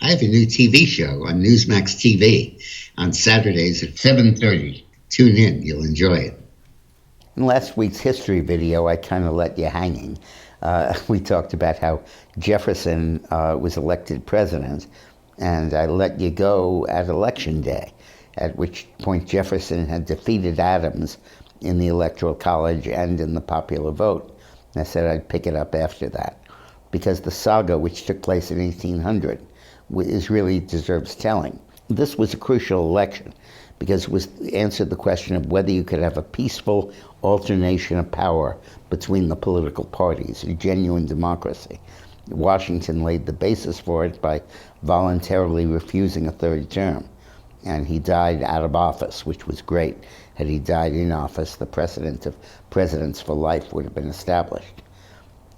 I have a new TV show on Newsmax TV on Saturdays at 7:30. Tune in. You'll enjoy it. In last week's history video, I kind of let you hanging. We talked about how Jefferson was elected president, and I let you go at Election Day, at which point Jefferson had defeated Adams in the Electoral College and in the popular vote. And I said I'd pick it up after that, because the saga, which took place in 1800, really deserves telling. This was a crucial election because it answered the question of whether you could have a peaceful alternation of power between the political parties, a genuine democracy. Washington laid the basis for it by voluntarily refusing a third term, and he died out of office, which was great. Had he died in office, the precedent of presidents for life would have been established.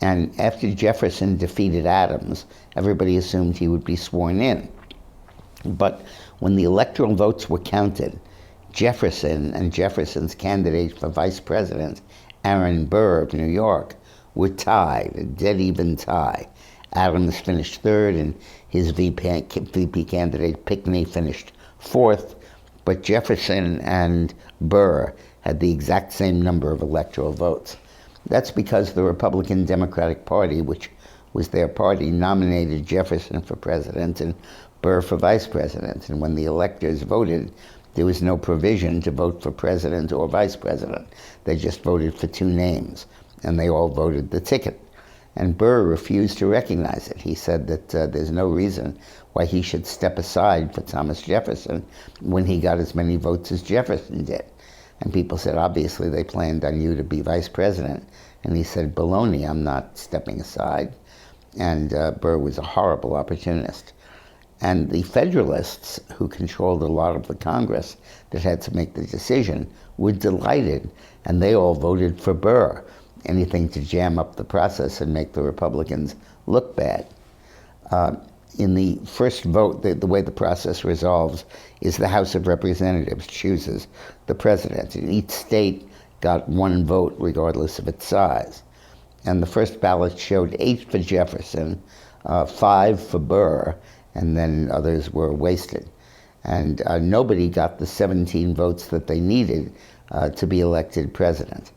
And after Jefferson defeated Adams, everybody assumed he would be sworn in. But when the electoral votes were counted, Jefferson and Jefferson's candidate for vice president, Aaron Burr of New York, were tied, a dead-even tie. Adams finished third, and his VP candidate, Pinckney, finished fourth. But Jefferson and Burr had the exact same number of electoral votes. That's because the Republican Democratic Party, which was their party, nominated Jefferson for president and Burr for vice president. And when the electors voted, there was no provision to vote for president or vice president. They just voted for two names, and they all voted the ticket. And Burr refused to recognize it. He said that there's no reason why he should step aside for Thomas Jefferson when he got as many votes as Jefferson did. And people said, obviously, they planned on you to be vice president. And he said, baloney, I'm not stepping aside. And Burr was a horrible opportunist. And the Federalists, who controlled a lot of the Congress that had to make the decision, were delighted, and they all voted for Burr, anything to jam up the process and make the Republicans look bad. In the first vote, the way the process resolves is the House of Representatives chooses the president, and each state got one vote regardless of its size. And the first ballot showed 8 for Jefferson, 5 for Burr, and then others were wasted. And nobody got the 17 votes that they needed to be elected president.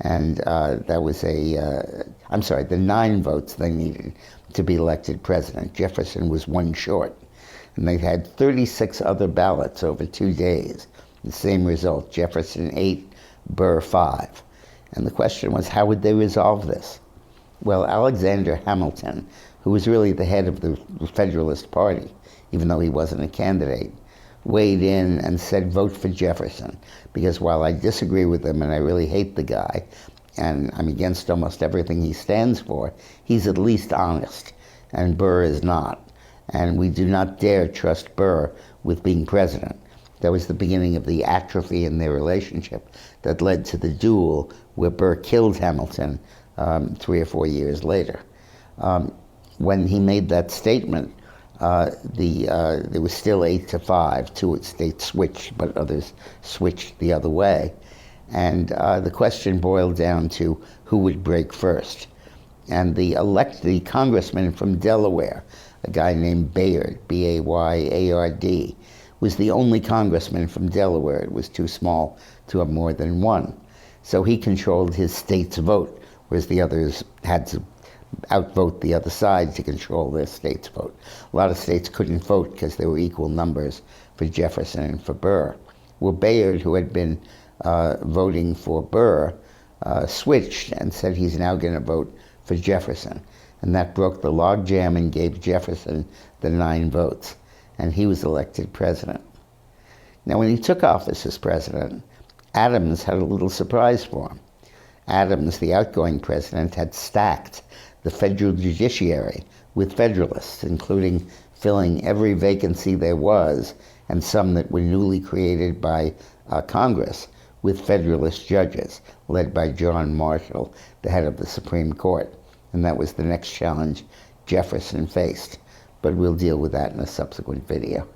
And that was the 9 votes they needed to be elected president. Jefferson was one short. And they had 36 other ballots over 2 days. The same result, Jefferson 8, Burr 5. And the question was, how would they resolve this? Well, Alexander Hamilton, who was really the head of the Federalist Party, even though he wasn't a candidate, weighed in and said, vote for Jefferson, because while I disagree with him and I really hate the guy, and I'm against almost everything he stands for, he's at least honest, and Burr is not. And we do not dare trust Burr with being president. That was the beginning of the atrophy in their relationship that led to the duel where Burr killed Hamilton 3 or 4 years later. When he made that statement, there was still 8-5. 2 states switched, but others switched the other way. And the question boiled down to who would break first. And the congressman from Delaware, a guy named Bayard, B-A-Y-A-R-D, was the only congressman from Delaware. It was too small to have more than one. So he controlled his state's vote, whereas the others had to outvote the other side to control their state's vote. A lot of states couldn't vote because there were equal numbers for Jefferson and for Burr. Well, Bayard, who had been voting for Burr, switched and said he's now going to vote for Jefferson. And that broke the logjam and gave Jefferson the 9 votes. And he was elected president. Now, when he took office as president, Adams had a little surprise for him. Adams, the outgoing president, had stacked the federal judiciary with Federalists, including filling every vacancy there was, and some that were newly created by Congress, with Federalist judges, led by John Marshall, the head of the Supreme Court. And that was the next challenge Jefferson faced. But we'll deal with that in a subsequent video.